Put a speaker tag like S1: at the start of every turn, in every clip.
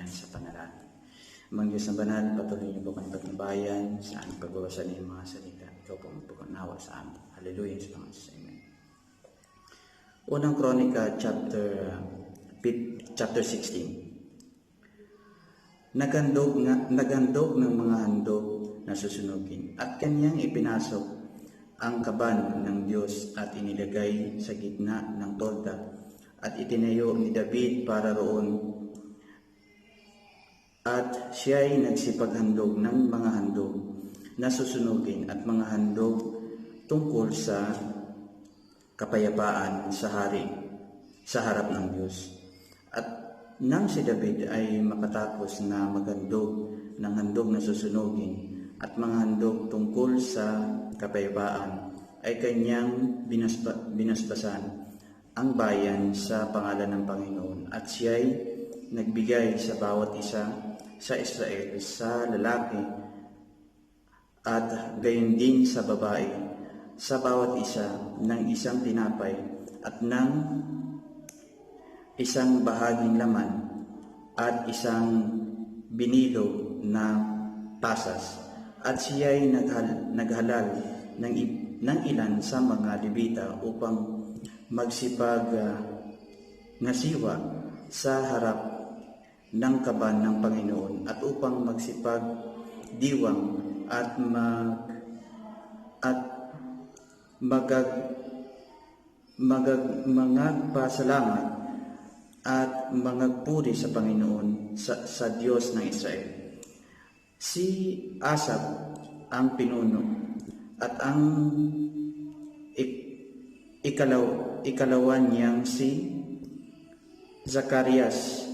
S1: tayo sa panalangin. Amang Diyos na banal, patuloy niyo po kami patnubayan sa aming pagbabasa ng mga salita. Ikaw po magpagkanawa sa amin. Hallelujah sa Panginoon. Amen. Unang Kronika, chapter 16. Naghandog ng mga handog na susunugin at kanyang ipinasok ang kaban ng Diyos at inilagay sa gitna ng tolda at itinayo ni David para roon. At siya'y nagsipaghandog ng mga handog na susunugin at mga handog tungkol sa kapayapaan sa hari sa harap ng Diyos. At nang si David ay makatapos na maghandog ng handog na susunugin at mga handog tungkol sa kapayapaan, ay kanyang binasbasan ang bayan sa pangalan ng Panginoon. At siya'y nagbigay sa bawat isa sa Israel, sa lalaki at gayon din sa babae, sa bawat isa ng isang tinapay at ng isang bahaging laman at isang binilo na pasas. At siya'y naghalal ng ilan sa mga Levita upang magsipag ngasiwa sa harap ng kaban ng Panginoon at upang magsipag diwang at magpasalamat at mangagpuri sa Panginoon sa Diyos ng Israel. Si Asap ang pinuno at ang ikalawan niyang si Zacarias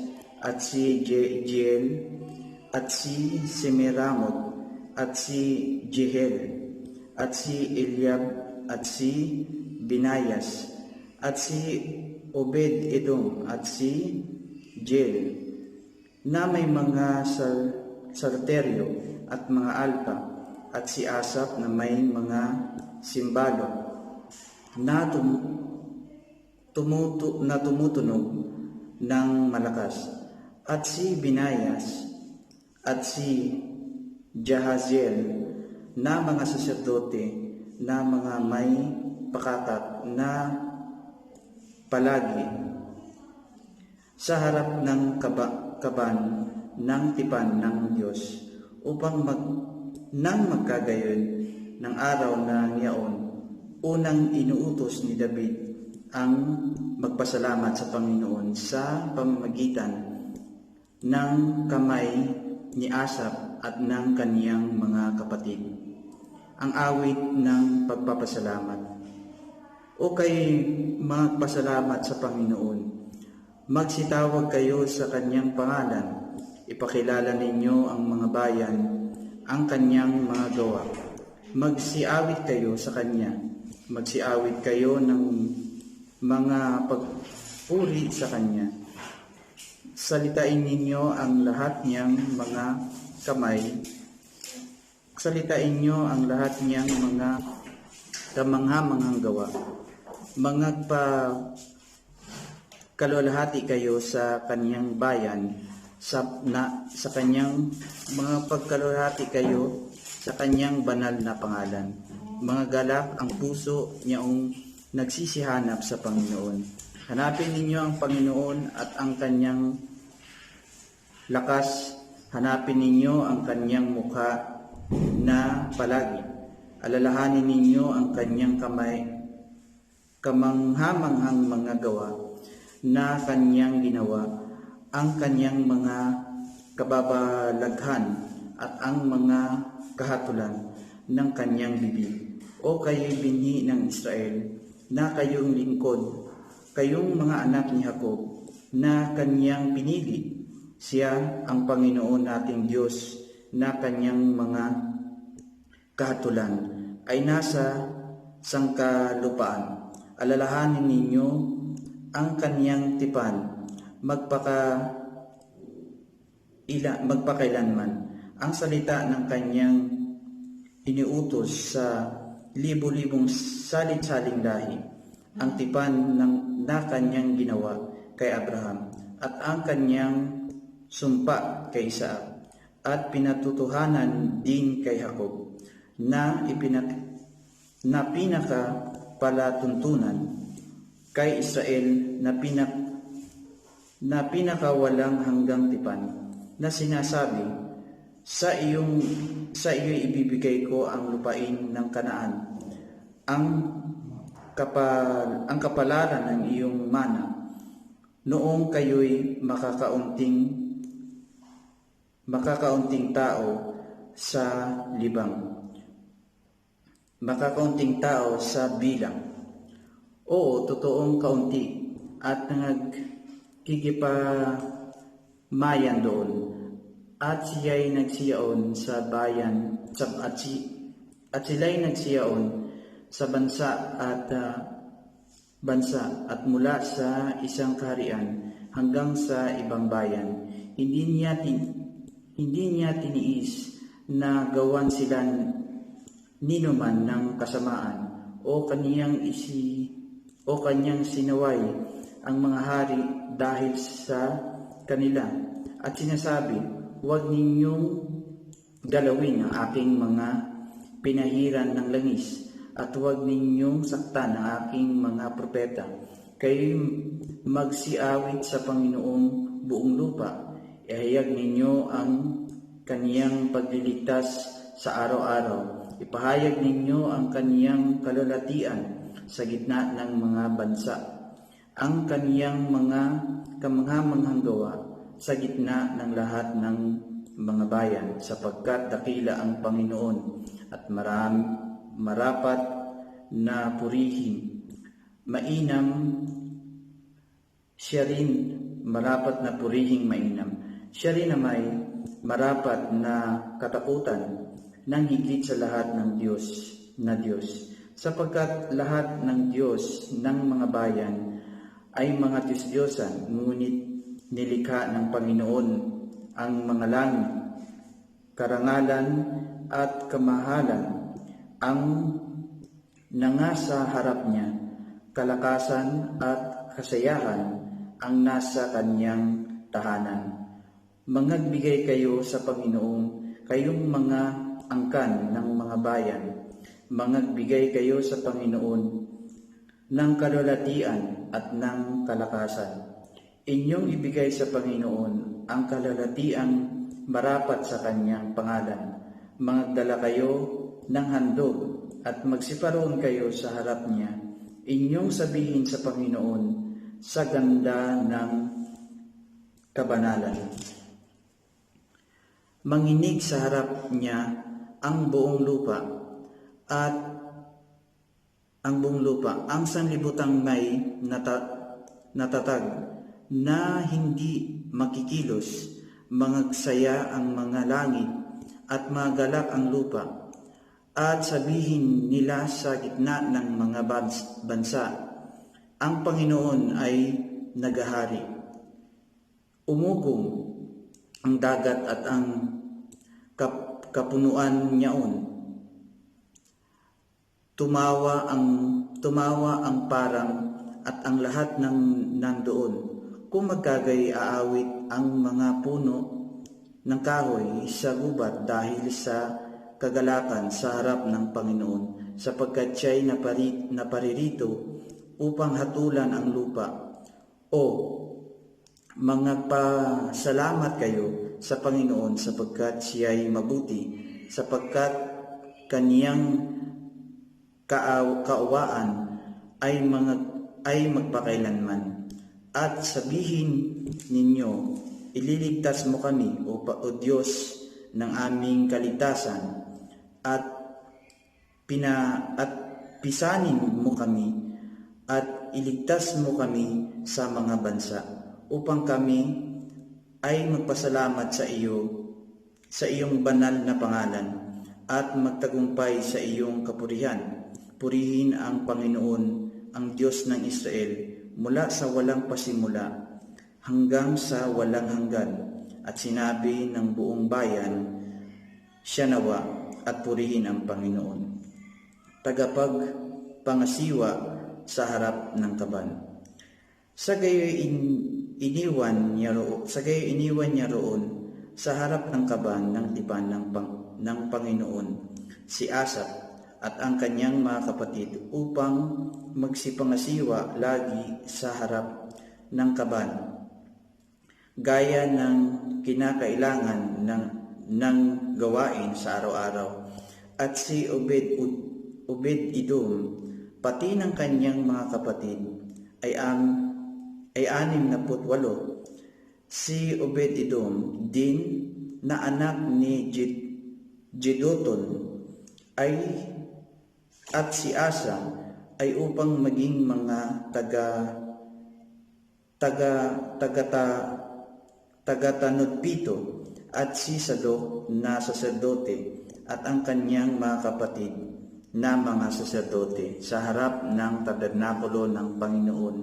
S1: at si Jeiel at si Semiramot at si Jehel at si Eliab at si Binayas at si Obed-Edom at si Jeiel na may mga salterio at mga alpa at si Asap na may mga simbalo na tumutunog ng malakas at si Binayas at si Jahaziel na mga saserdote na mga may pakakat na palagi sa harap ng kaban ng tipan ng Diyos upang nang magkagayon ng araw na niyaon, unang inuutos ni David ang magpasalamat sa Panginoon sa pamamagitan ng kamay ni Asap at ng kaniyang mga kapatid. Ang awit ng pagpapasalamat. O kay magpasalamat sa Panginoon, magsitawag kayo sa kanyang pangalan, ipakilala ninyo ang mga bayan, ang kanyang mga gawa. Magsiawit kayo sa kanya, magsiawit kayo ng mga pagpuri sa kanya. Salitain ninyo ang lahat niyang mga kamay. Salitain niyo ang lahat niyang mga kamangha-manghang gawa. Kalulahati kayo sa kanyang bayan, sa kanyang mga pagkalulahati kayo sa kanyang banal na pangalan. Mga galak ang puso niyong nagsisihanap sa Panginoon. Hanapin ninyo ang Panginoon at ang kanyang lakas. Hanapin ninyo ang kanyang mukha na palagi. Alalahanin ninyo ang kanyang kamangha-manghang mga gawa na kanyang ginawa, ang kanyang mga kababalaghan at ang mga kahatulan ng kanyang bibig. O kayo'y binhi ng Israel, na kayong lingkod, kayong mga anak ni Jacob, na kanyang pinili. Siya ang Panginoon nating Diyos, na kanyang mga kahatulan ay nasa sangkalupaan. Alalahanin ninyo ang kanyang tipan magpakailanman. Ang salita ng kanyang iniutos sa libo-libong salit-saling lahi, ang tipan na kanyang ginawa kay Abraham, at ang kanyang sumpa kay Isaac, at pinatutuhanan din kay Jacob na pinakapalatuntunan kay Israel na pinakawalang hanggang tipan, na sinasabi, sa iyo ibibigay ko ang lupain ng Kanaan, ang kapalaran ng iyong mana, noong kayo'y makakaunting tao sa bilang. Oo, totoong kaunti, at nagkikipamayan doon, at siya'y nagsiyaon sa bayan, at sila'y nagsiyaon sa bansa at mula sa isang kaharian hanggang sa ibang bayan. Hindi niya tiniis na gawan sila ninuman ng kasamaan, o kanyang sinaway ang mga hari dahil sa kanila, at sinasabi, huwag ninyong galawin ang aking mga pinahiran ng langis, at huwag ninyong saktan ang aking mga propeta. Kayo'y magsiawit sa Panginoong buong lupa. Ihayag ninyo ang kaniyang pagliligtas sa araw-araw. Ipahayag ninyo ang kaniyang kalulatian sa gitna ng mga bansa, ang kaniyang mga kamangha-manghang gawa sa gitna ng lahat ng mga bayan, sapagkat dakila ang Panginoon at marapat na purihin. Marapat na purihing mainam. Siya rin na may marapat na katakutan ng higit sa lahat ng Diyos, sapagkat lahat ng Diyos ng mga bayan ay mga Diyos-Diyosan, ngunit nilikha ng Panginoon ang mga langit, karangalan at kamahalan ang nangasa harap niya, kalakasan at kasayahan ang nasa kanyang tahanan. Mangagbigay kayo sa Panginoon, kayong mga angkan ng mga bayan. Mangagbigay kayo sa Panginoon ng kalulatian at ng kalakasan. Inyong ibigay sa Panginoon ang kalulatiang marapat sa kanyang pangalan. Magdala kayo ng handog at magsiparoon kayo sa harap niya. Inyong sabihin sa Panginoon sa ganda ng kabanalan. Manginig sa harap niya ang buong lupa, ang sanlibutang may natatag na hindi makikilos. Mangagsaya ang mga langit at magalak ang lupa, at sabihin nila sa gitna ng mga bansa, ang Panginoon ay nagahari. Umugong ang dagat at ang kapunuan niyaon. Tumawa ang parang at ang lahat ng nandoon. Kung magkagay aawit ang mga puno ng kahoy sa gubat dahil sa kagalakan sa harap ng Panginoon, sapagkat siya'y naparirito upang hatulan ang lupa. O magpasalamat kayo sa Panginoon, sapagkat siya'y mabuti, sapagkat kaniyang kaawaan ay magpakailanman. At sabihin ninyo, ililigtas mo kami, o Diyos ng aming kaligtasan, at pisanin mo kami, at iligtas mo kami sa mga bansa, upang kami ay magpasalamat sa iyong banal na pangalan, at magtagumpay sa iyong kapurihan. Purihin ang Panginoon, ang Diyos ng Israel, mula sa walang pasimula hanggang sa walang hanggan. At sinabi ng buong bayan, siya nawa, at purihin ang Panginoon. Tagapagpangasiwa sa harap ng kaban. Sa iniwan niya roon sa harap ng kaban ng tipan ng Panginoon si Asa at ang kanyang mga kapatid upang magsipangasiwa lagi sa harap ng kaban, gaya ng kinakailangan ng gawain sa araw-araw. At si Obed-Edom, pati ng kanyang mga kapatid, ay 68. Si Obed-Edom din na anak ni Jeduthun at si Asa ay upang maging mga tagatanudpito, at si Sadok na saserdote at ang kanyang mga kapatid na mga saserdote sa harap ng tabernakulo ng Panginoon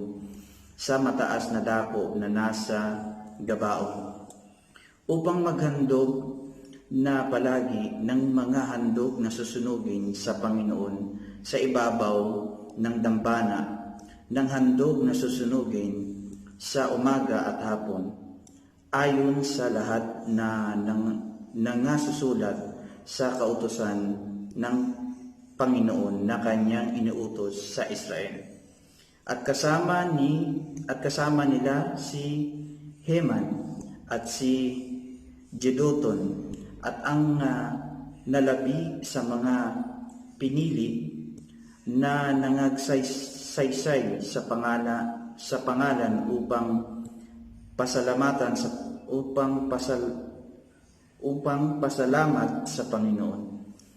S1: sa mataas na dako na nasa Gabaon, upang maghandog na palagi ng mga handog na susunugin sa Panginoon sa ibabaw ng dambana, ng handog na susunugin sa umaga at hapon, ayon sa lahat na nangasusulat sa kautusan ng Panginoon na kanyang inuutos sa Israel. At kasama nila si Heman at si Jeduthun at ang nalabi sa mga pinili na nangagsaysay sa pangalan upang pasalamat sa Panginoon,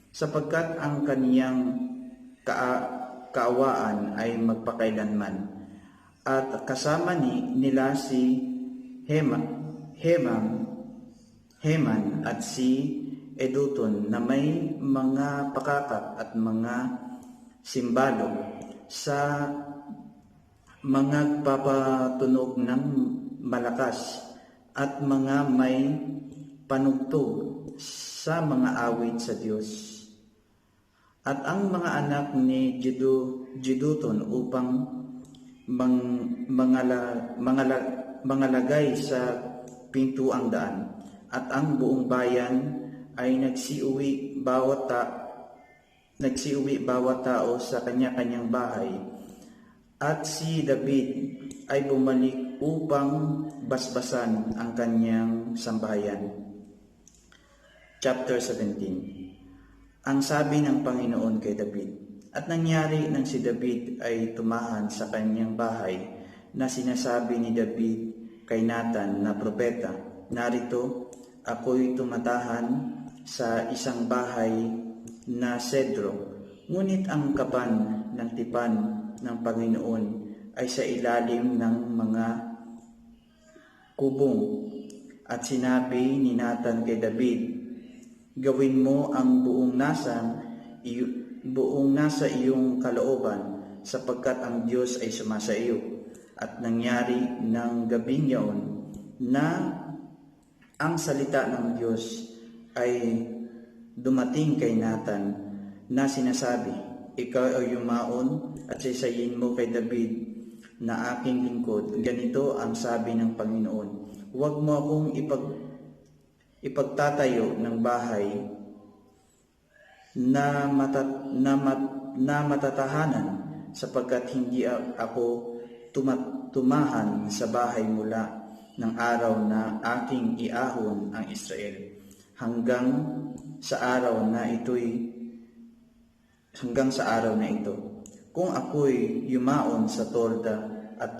S1: sapagkat ang kaniyang kaawaan ay magpakailanman. At kasama nila si Heman at si Jeduthun na may mga pakakap at mga simbalo sa mga papatunog ng malakas at mga may panugtog sa mga awit sa Diyos. At ang mga anak ni Jeduthun upang mangalagay sa pintuang daan, at ang buong bayan ay nagsiuwi bawat tao sa kanya-kanyang bahay. At si David ay bumalik upang basbasan ang kanyang sambahayan. Chapter 17. Ang sabi ng Panginoon kay David. At nangyari nang si David ay tumahan sa kanyang bahay, na sinasabi ni David kay Nathan na propeta, narito, ako'y tumatahan sa isang bahay na sedro, ngunit ang kaban ng tipan ng Panginoon ay sa ilalim ng mga kubong. At sinabi ni Nathan kay David, gawin mo ang buong nasa iyong kalooban, sapagkat ang Diyos ay sumasa iyo. At nangyari ng gabing yaon na ang salita ng Diyos ay dumating kay Nathan na sinasabi, ikaw ay yumaon at sasayin mo kay David na aking lingkod. Ganito ang sabi ng Panginoon, huwag mo akong ipagtatayo ng bahay na matatahanan, sapagkat hindi ako tumahan sa bahay mula ng araw na aking iahon ang Israel hanggang sa araw na ito. Kung ako'y yumaon sa tolda at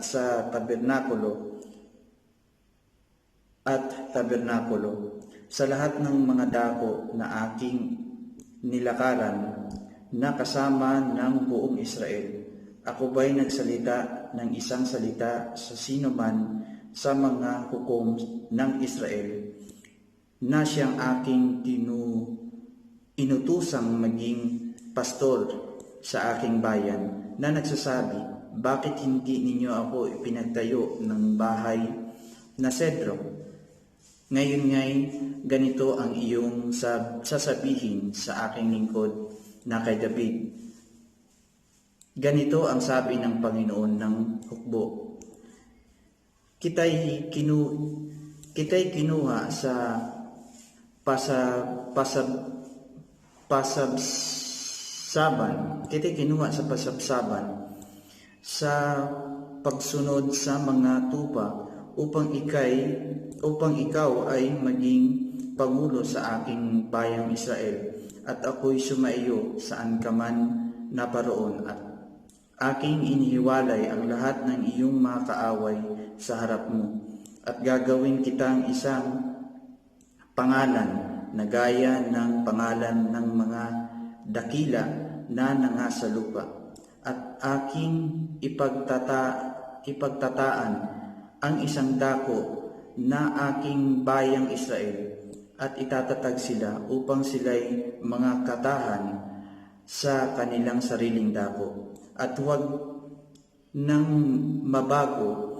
S1: sa tabernakulo sa lahat ng mga dako na aking nilakaran na kasama ng buong Israel, ako ba'y nagsalita ng isang salita sa sino man sa mga hukom ng Israel na siyang aking inutusang maging pastor sa aking bayan, na nagsasabi, bakit hindi ninyo ako ipinagtayo ng bahay na sedro? Ngayon nga'y ganito ang iyong sasabihin sa aking lingkod na kay David. Ganito ang sabi ng Panginoon ng hukbo, kita'y kinuha sa pasabsaban, sa pagsunod sa mga tupa upang ikaw ay maging pangulo sa aking bayang Israel, at ako'y sumaiyo saan ka man naparoon, at aking inihiwalay ang lahat ng iyong mga kaaway sa harap mo, at gagawin kitang isang pangalan na gaya ng pangalan ng mga dakila na nangasa lupa, at aking ipagtataan ang isang dako na aking bayang Israel, at itatatag sila upang sila'y mga katahan sa kanilang sariling dako, at huwag nang mabago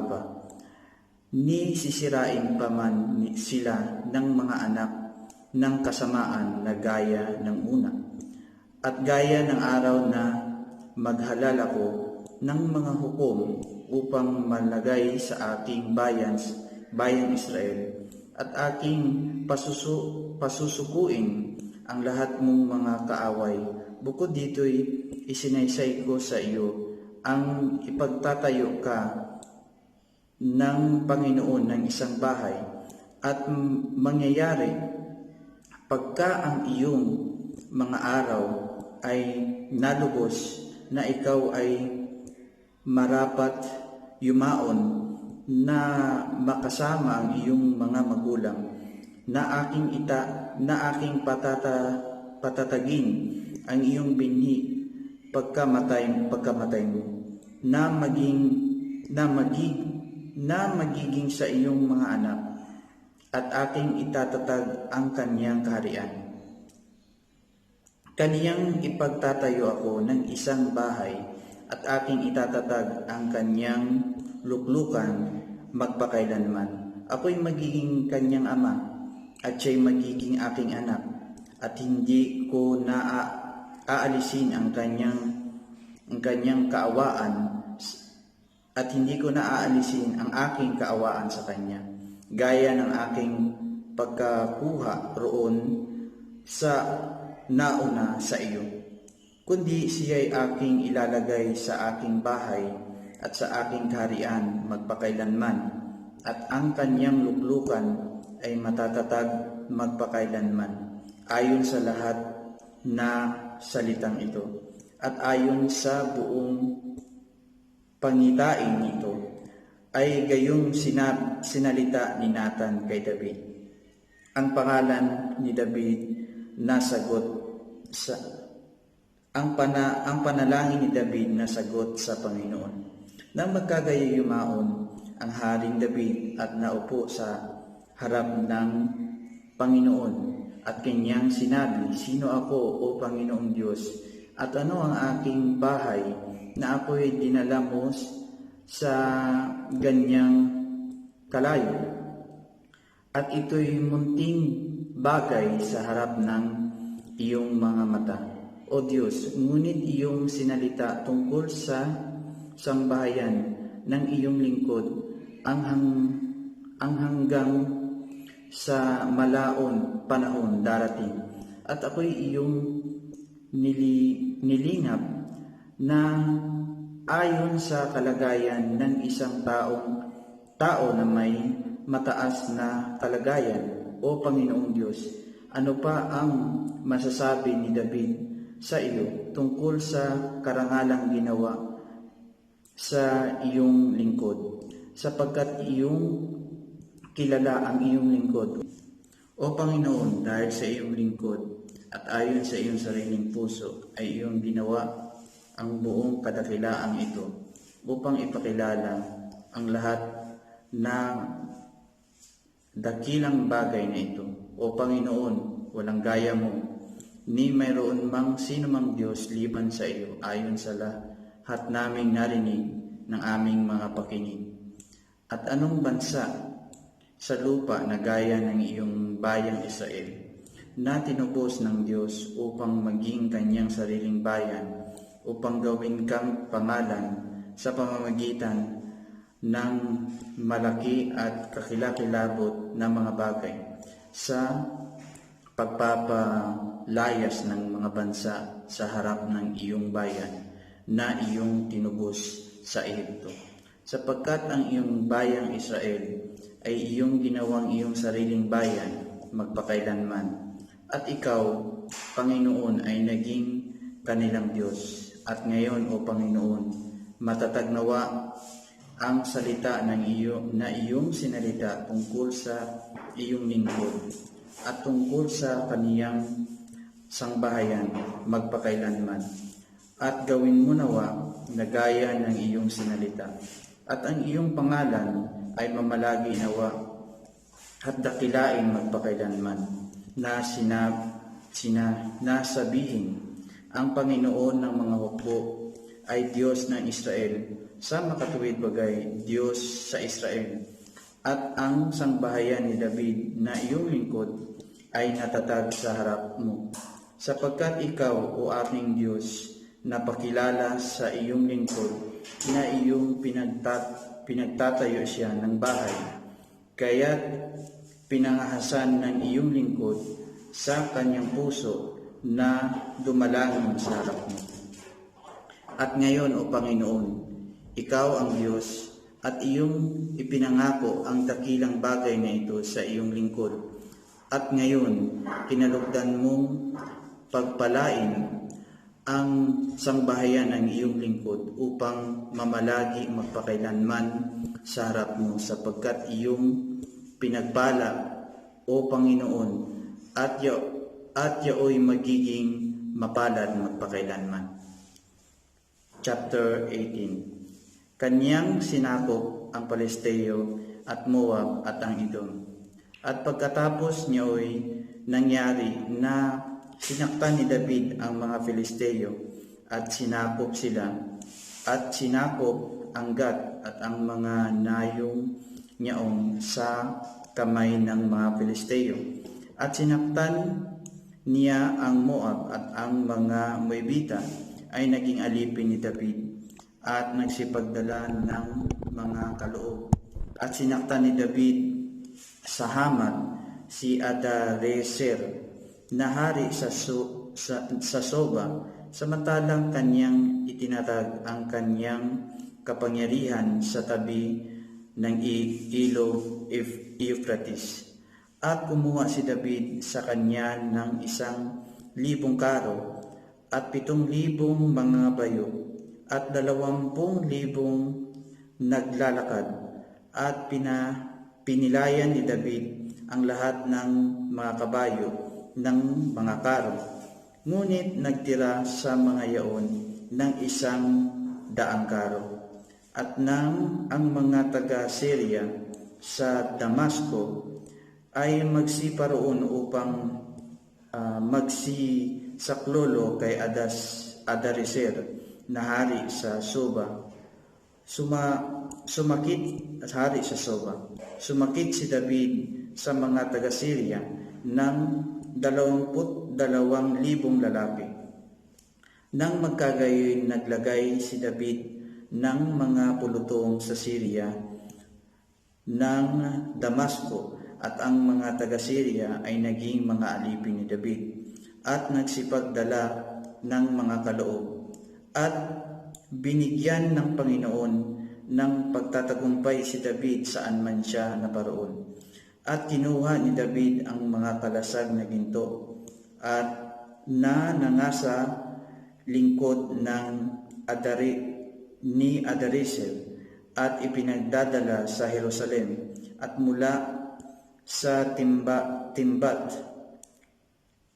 S1: pa, ni sisirain pa man sila ng mga anak ng kasamaan na gaya ng una, at gaya ng araw na maghalal ako ng mga hukom upang malagay sa aking bayang Israel, at aking pasusukuin ang lahat mong mga kaaway. Bukod dito'y isinaysay ko sa iyo ang ipagtatayo ka ng Panginoon ng isang bahay, at mangyayari pagka ang iyong mga araw ay nalubos na ikaw ay marapat yumaon na makasama ang iyong mga magulang, na aking patatagin ang iyong binhi pagkamatay mo, na magiging sa iyong mga anak, at aking itatatag ang kaniyang kaharian. Kaniyang ipagtatayo ako ng isang bahay, at aking itatatag ang kaniyang luklukan magpakailanman. Ako'y magiging kanyang ama, at siya'y magiging aking anak, at hindi ko na aalisin ang kanyang kaawaan, at hindi ko na aalisin ang aking kaawaan sa kanya, gaya ng aking pagkakuha roon sa nauna sa iyo, kundi siya'y aking ilalagay sa aking bahay at sa aking kaharian magpakailanman, at ang kanyang luklukan ay matatatag magpakailanman, ayon sa lahat na salitang ito, at ayon sa buong pangitain nito, ay gayong sinalita ni Nathan kay David. Ang pangalan ni David nasagot sa ang panalangin ni David nasagot sa Panginoon. Nang magkagaya yumaon ang Haring David at naupo sa harap ng Panginoon, at kanyang sinabi, "Sino ako, O Panginoong Diyos, at ano ang aking bahay na ako'y dinala mo sa ganyang kalayo? At ito'y munting bagay sa harap ng iyong mga mata, O Diyos, ngunit iyong sinalita tungkol sa sambahayan ng iyong lingkod ang hanggang sa malaon panahon darating. At ako'y iyong nilingap na ayon sa kalagayan ng isang tao na may mataas na kalagayan, O Panginoong Diyos. Ano pa ang masasabi ni David sa iyo tungkol sa karangalang ginawa sa iyong lingkod, sapagkat iyong kilala ang iyong lingkod, O Panginoon, dahil sa iyong lingkod at ayon sa iyong sariling puso ay iyong ginawa ang buong kadakilaan ito upang ipakilala ang lahat ng dakilang bagay na ito. O Panginoon, walang gaya mo, ni mayroon mang sino mang Diyos liban sa iyo, ayon sa lahat naming narinig ng aming mga pakinig. At anong bansa sa lupa na gaya ng iyong bayang Israel, na tinubos ng Diyos upang maging kanyang sariling bayan, upang gawin kang pangalan sa pamamagitan ng malaki at kakilakilabot na mga bagay sa pagpapalayas ng mga bansa sa harap ng iyong bayan na iyong tinubos sa Ehipto. Sapagkat ang iyong bayang Israel ay iyong ginawang iyong sariling bayan magpakailanman. At ikaw, Panginoon, ay naging kanilang Diyos. At ngayon, O Panginoon, matatag nawa ang salita na iyong sinalita tungkol sa iyong lingkod at tungkol sa kaniyang sangbahayan magpakailanman. At gawin mo nawa na gaya ng iyong sinalita. At ang iyong pangalan ay mamalagi nawa at dakilain magpakailanman na nasabihin ang Panginoon ng mga hukbo ay Diyos ng Israel sa makatuwid bagay Diyos sa Israel. At ang sangbahayan ni David na iyong lingkod ay natatag sa harap mo. Sapagkat ikaw, O ating Diyos, napakilala sa iyong lingkod na iyong pinagtatayo siya ng bahay. Kaya't pinangahasan ng iyong lingkod sa kanyang puso na dumalangin sa harap mo. At ngayon, O Panginoon, ikaw ang Diyos at iyong ipinangako ang dakilang bagay na ito sa iyong lingkod. At ngayon, kinalugdan mong pagpalain ang sangbahayan ng iyong lingkod upang mamalagi magpakailanman sa harap mo, sapagkat iyong pinagpala, O Panginoon, at yaoy magiging mapalad magpakailanman. Chapter 18. Kanyang sinakop ang Palesteo at Moab at ang Edom. At pagkatapos niyaoy nangyari na sinaktan ni David ang mga Filisteo at sinakop sila at sinakop ang Gat at ang mga nayong niyaong sa kamay ng mga Filisteo. At sinaktan niya ang Moab at ang mga Moabita ay naging alipin ni David at nagsipagdala ng mga kaloob. At sinaktan ni David sa Hamat si Adarezer na hari sa Soba, samantalang kanyang itinatag ang kanyang kapangyarihan sa tabi ng ilog Euphrates. At kumuha si David sa kanya ng 1,000 karo at 7,000 mga bayo at 20,000 naglalakad. At pinilayan ni David ang lahat ng mga kabayo ng mga karo. Ngunit nagtira sa mga yaon ng 100 karo. At nang ang mga taga-Syria sa Damasco ay magsiparoon upang magsisaklolo kay Adarezer na hari sa Soba. Sumakit si David sa mga taga-Syria ng 22,000 lalaki. Nang magkagayon, naglagay si David ng mga pulutong sa Syria ng Damasco, at ang mga taga-Syria ay naging mga alipin ni David at nagsipagdala ng mga kaloob. At binigyan ng Panginoon ng pagtatagumpay si David saan man siya naparoon. At kinuha ni David ang mga kalasag na ginto at nangasa lingkod ng Adarezer at ipinagdadala sa Jerusalem at mula sa Timbat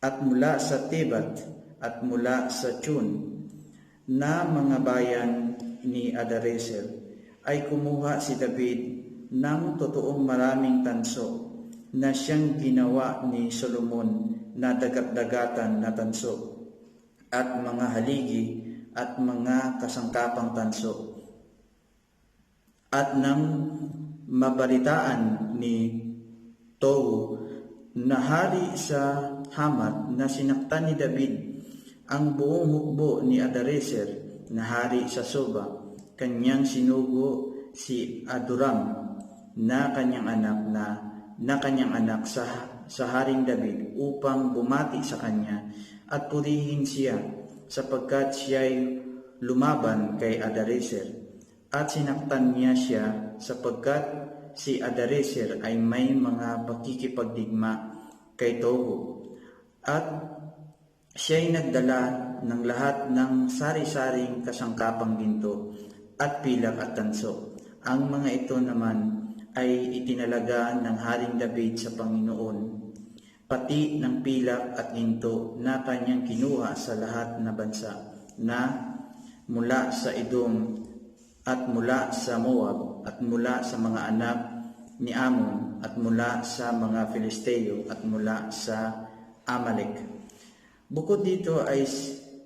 S1: at mula sa Tibat at mula sa Chun na mga bayan ni Adarezer ay kumuha si David ng totoong maraming tanso na siyang ginawa ni Solomon na dagat-dagatan na tanso at mga haligi at mga kasangkapang tanso. At nang mabalitaan ni Tou na hari sa Hamat na sinaktan ni David ang buong hukbo ni Adarezer na hari sa Soba, kanyang sinugo si Adoram na kanyang anak sa Haring David upang bumati sa kanya at purihin siya sapagkat siya'y lumaban kay Adarezer at sinaktan niya siya sapagkat si Adarezer ay may mga pakikipagdigma kay Toho at siya'y nagdala ng lahat ng sari-saring kasangkapang ginto at pilak at tanso. Ang mga ito naman ay itinalaga ng Haring David sa Panginoon, pati ng pilak at ginto na kanyang kinuha sa lahat na bansa na mula sa Edom at mula sa Moab at mula sa mga anak ni Ammon at mula sa mga Filisteo at mula sa Amalek. Bukod dito ay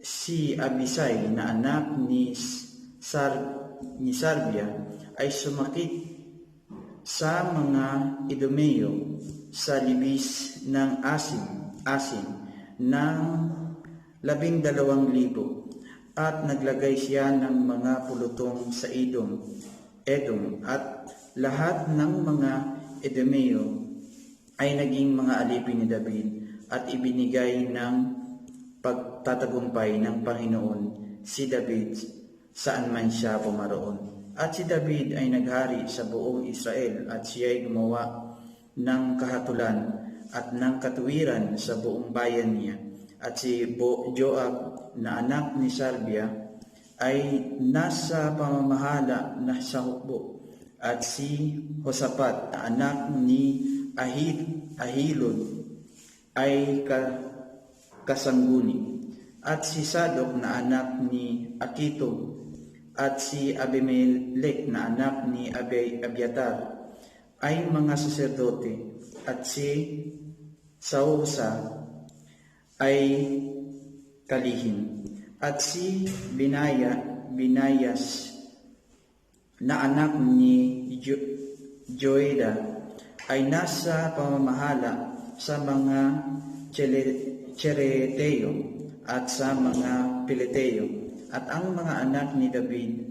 S1: si Abisai na anak ni Sarbia ay sumakit sa mga Edomeo sa libis ng asin ng 12,000 at naglagay siya ng mga pulutong sa Edom at lahat ng mga Edomeo ay naging mga alipin ni David at ibinigay ng pagtatagumpay ng Panginoon si David saan man siya pumaroon. At si David ay naghari sa buong Israel at siya'y gumawa ng kahatulan at ng katuwiran sa buong bayan niya. At si Joab na anak ni Sarbia ay nasa pamamahala na sa hukbo. At si Hosapat na anak ni Ahilud ay kasangguni. At si Sadok na anak ni Akitob at si Abimelech na anak ni Abiatar ay mga saserdote at si Sausa ay kalihim at si Binayas na anak ni Joeda ay nasa pamamahala sa mga Chereteo at sa mga Pileteo. At ang mga anak ni David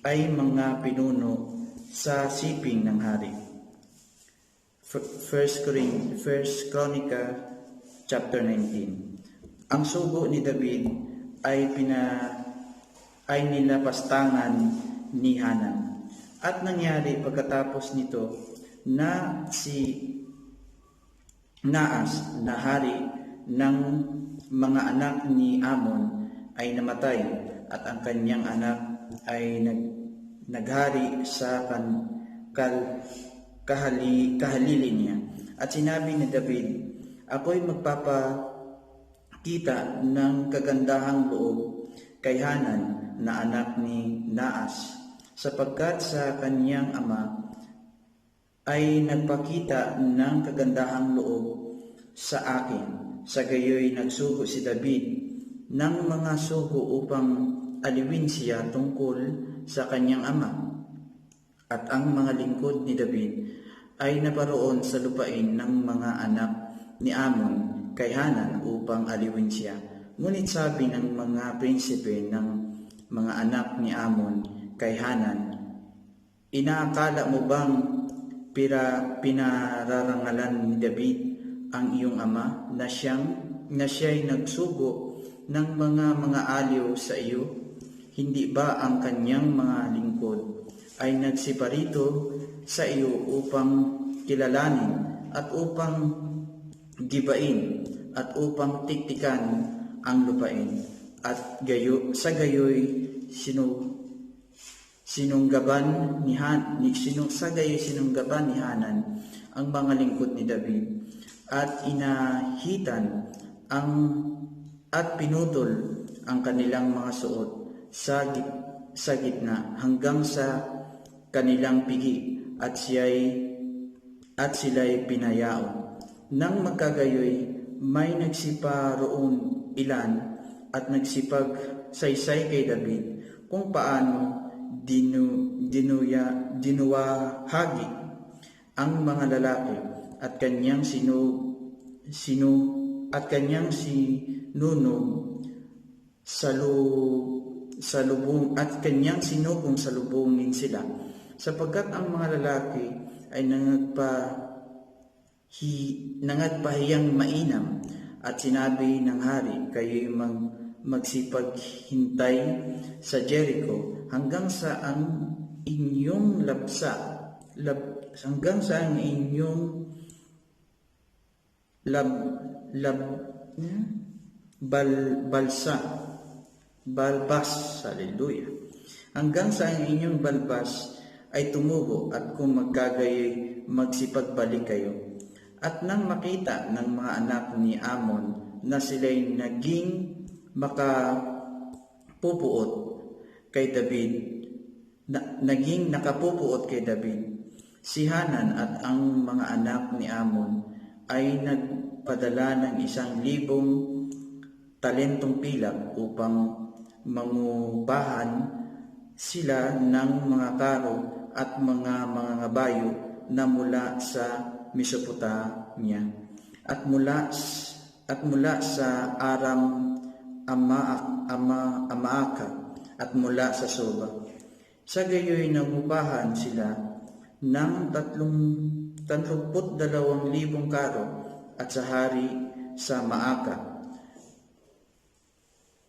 S1: ay mga pinuno sa siping ng hari. 1 Chronicle chapter 19. Ang sugo ni David ay nilapastangan ni Hanan. At nangyari pagkatapos nito na si Naas na hari ng mga anak ni Ammon ay namatay at ang kanyang anak ay naghari sa kahalili niya. At sinabi ni David, ako'y magpapakita ng kagandahang loob kay Hanan na anak ni Naas, sapagkat sa kanyang ama ay nagpakita ng kagandahang loob sa akin. Sa gayoy nagsugo si David ng mga sugo upang aliwin siya tungkol sa kanyang ama. At ang mga lingkod ni David ay naparoon sa lupain ng mga anak ni Ammon kay Hanan upang aliwin siya. Ngunit sabi ng mga prinsipe ng mga anak ni Ammon kay Hanan, inaakala mo bang pinararangalan ni David ang iyong ama na siya'y nagsugo ng mga aliw sa iyo? Hindi ba ang kanyang mga lingkod ay nagsiparito sa iyo upang kilalanin at upang gibain at upang tiktikan ang lupain? At sa gayoy sinunggaban ni Hanan ang mga lingkod ni David at inahitan at pinutol ang kanilang mga suot sa gitna hanggang sa kanilang pigi at sila'y pinayao. Nang magkagayoy, may nagsipa roon ilan at nagsipag-saysay kay David kung paano dinuwahagi ang mga lalaki at kanyang sinugong salubungin sila. sapagkat ang mga lalaki ay nangagpahiyang mainam. At sinabi ng hari, kayo'y magsipaghintay sa Jericho hanggang sa ang inyong balbas, haleluya, hanggang sa ang inyong balbas ay tumubo, at kung magkagayoy magsipagbalik kayo. At nang makita ng mga anak ni Amon na sila'y naging nakapupuot kay David, si Hanan at ang mga anak ni Amon ay nagpadala ng 1,000 talentong pilak upang mangubahan sila ng mga karo at mga ngabayo na mula sa Mesopotamia at mula sa Aram Amaaka at mula sa Soba. Sa gayoy nangubahan sila ng 32,000 karo at sa hari sa Maaka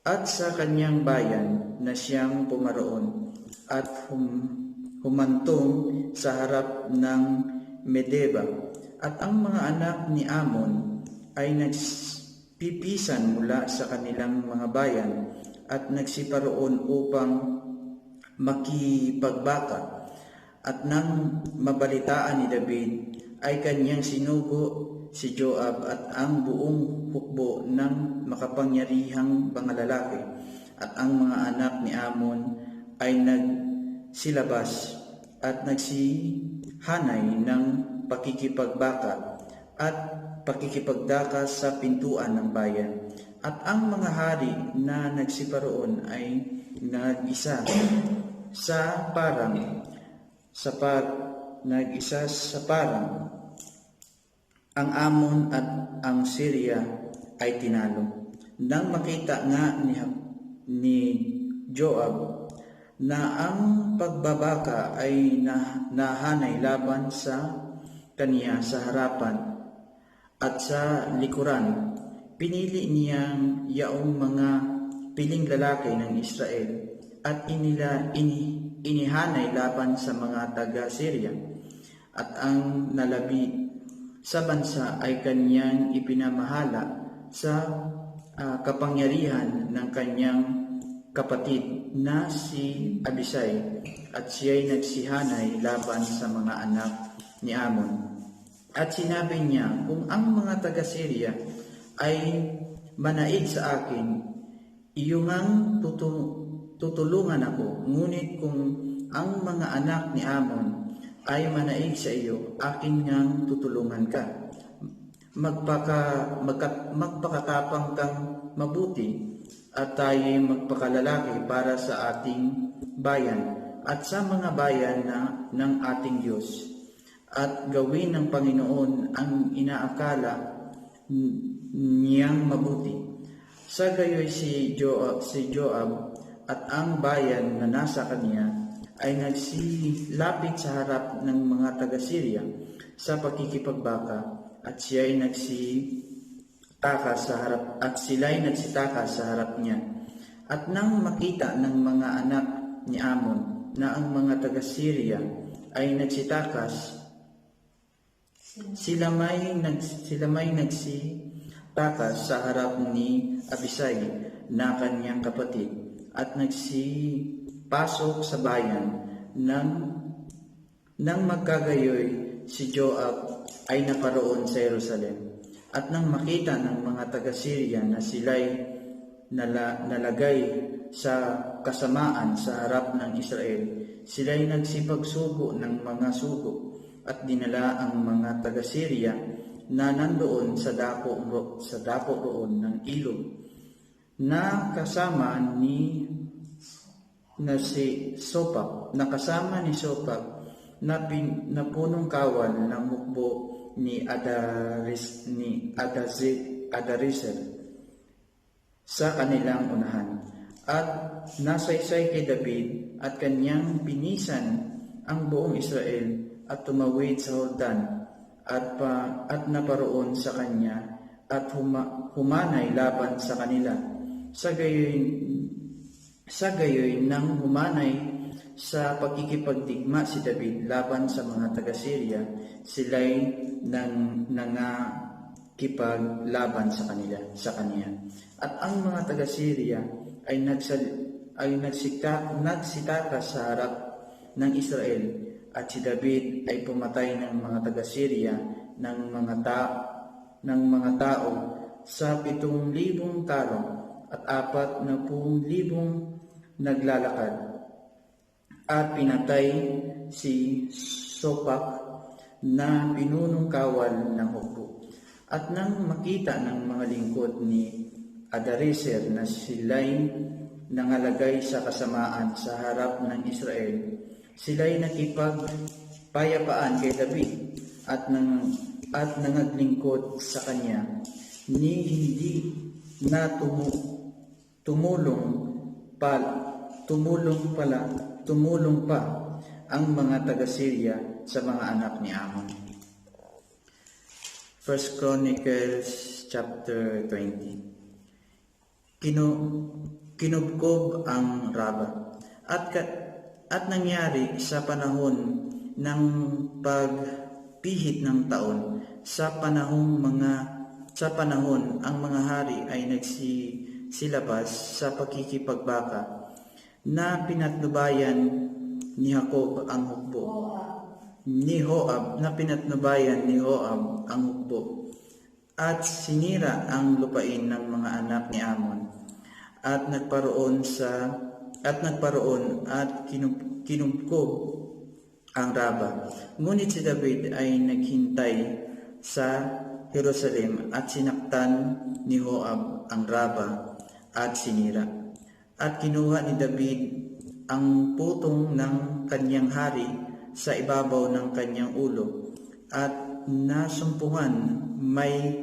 S1: at sa kanyang bayan na siyang pumaroon at humantong sa harap ng Medeba. At ang mga anak ni Amon ay nagpipisan mula sa kanilang mga bayan at nagsiparoon upang makipagbaka. At nang mabalitaan ni David ay kanyang sinugo si Joab at ang buong hukbo ng makapangyarihang mga lalaki. At ang mga anak ni Amon ay nagsilabas at nagsihanay ng pakikipagbaka at pakikipagdaka sa pintuan ng bayan. At ang mga hari na nagsiparoon ay nag-isa sa parang. Ang Amon at ang Syria ay tinalo. Nang makita nga ni Joab na ang pagbabaka ay nahanay laban sa kaniya sa harapan at sa likuran, pinili niyang yaong mga piling lalaki ng Israel at inihanay laban sa mga taga-Syria. At ang nalabi sa bansa ay kanyang ipinamahala sa kapangyarihan ng kanyang kapatid na si Abisai, at siya'y nagsihanay laban sa mga anak ni Amon. At sinabi niya, kung ang mga taga-Syria ay manaig sa akin, iyong tutulungan ako. Ngunit kung ang mga anak ni Amon ay manaig sa iyo, akin ngang tutulungan ka. Magpakatapang kang mabuti at tayo'y magpakalalaki para sa ating bayan at sa mga bayan ng ating Diyos. At gawin ng Panginoon ang inaakala niyang mabuti. Sa gayoy si Joab at ang bayan na nasa kanya ay nagsilapit sa harap ng mga taga-Syria sa pakikipagbaka, at sila'y nagsitakas sa harap niya. At nang makita ng mga anak ni Amon na ang mga taga-Syria ay nagsitakas, sila may nagsitakas sa harap ni Abisai na kanyang kapatid, at nagsipasok sa bayan. Nang magkagayoy, si Joab ay naparoon sa Jerusalem. At nang makita ng mga taga-Syria na sila'y nalagay sa kasamaan sa harap ng Israel, sila'y nagsipagsugo ng mga sugo at dinala ang mga taga-Syria na nandoon sa dako roon ng ilog na kasama ni Sopak na punong kawal ng hukbo ni Adariser sa kanilang unahan. At nasaysay kay David at kanyang pinisan ang buong Israel at tumawid sa Jordan at naparoon sa kanya at humanay laban sa kanila. Sa gayoy nang humanay sa pagkikipagdigma si David laban sa mga taga-Syria, sila'y nangakipaglaban sa kaniya. At ang mga taga-Syria ay nagsitaka sa harap ng Israel, at si David ay pumatay ng mga taga-Syria ng mga tao sa 7,000 talo at 40,000 naglalakad. At pinatay si Sopak na pinunong kawal ng hukbo. At nang makita ng mga lingkod ni Adarezer na sila'y nangalagay sa kasamaan sa harap ng Israel, sila'y nakipagpayapaan kay David at nangaglingkod sa kanya, ni hindi na tumulong pa ang mga taga-Syria sa mga anak ni Ammon. 1 Chronicles chapter 20. Kinubkob ang Raba at nangyari sa panahon ng pagpihit ng taon, sa panahon ang mga hari ay nagsisilabas sa pagkikipagbaka, na pinatnubayan ni Jacob ang hukbo, pinatnubayan ni Joab ang hukbo, at sinira ang lupain ng mga anak ni Ammon, at kinubkob ang Raba. Ngunit si David ay naghintay sa Jerusalem, at sinaktan ni Joab ang Raba at sinira. At kinuha ni David ang putong ng kanyang hari sa ibabaw ng kanyang ulo, at nasumpungan may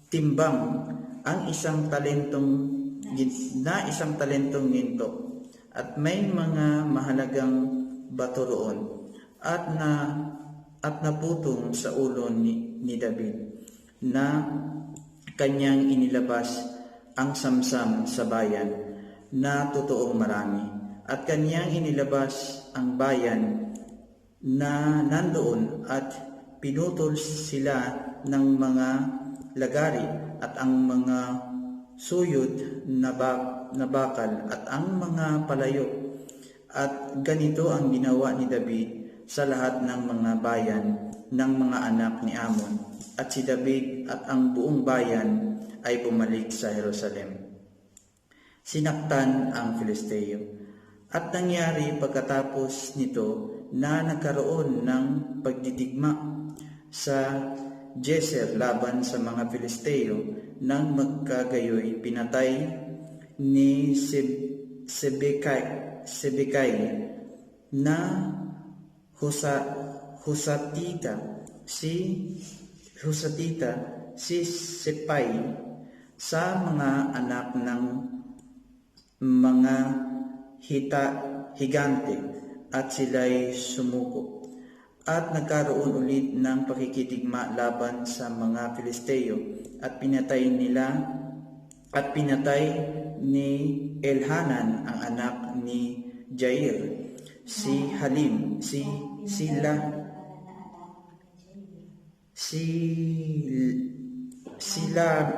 S1: timbang ang isang talentong ginto, at may mga mahalagang bato roon, at naputong sa ulo ni David, na kanyang inilabas ang samsam sa bayan na totoong marami, at kanyang inilabas ang bayan na nandoon, at pinutol sila ng mga lagari at ang mga suyod na bakal at ang mga palayo. At ganito ang ginawa ni David sa lahat ng mga bayan ng mga anak ni Ammon, at si David at ang buong bayan ay bumalik sa Jerusalem. Sinaktan ang Filisteo. At nangyari pagkatapos nito na nagkaroon ng pagdidigma sa Jezer laban sa mga Filisteo, nang magkagayoy pinatay ni Sebekay na Husatita si Sepay sa mga anak ng mga higante, at sila'y sumuko. At nagkaroon ulit ng pakikitigma laban sa mga Filisteo, at pinatay ni Elhanan ang anak ni Jair, si Halim,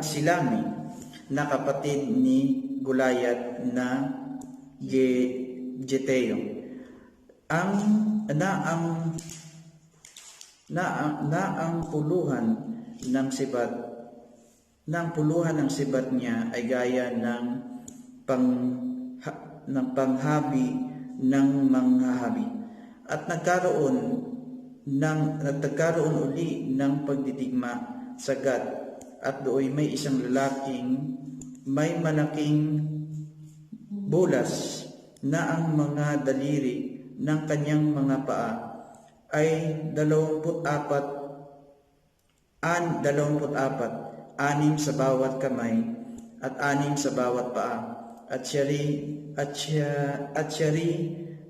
S1: Silami na kapatid ni Gulayat na Geteo. Ang puluhan ng sibat niya ay gaya ng panghabi ng manghahabi. At nagkaroon uli ng pagdidigma sa Gad, at doon may isang lalaking may malaking bulas na ang mga daliri ng kanyang mga paa ay 24, 6 sa bawat kamay at 6 sa bawat paa, at siya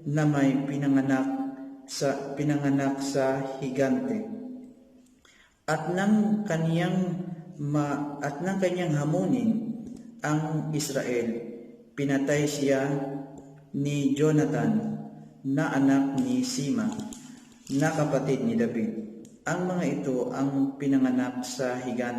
S1: na may pinanganak pinanganak sa higante. At nang kanyang hamunin ang Israel, pinatay siya ni Jonathan na anak ni Sima na kapatid ni David. Ang mga ito ang pinanganak sa higante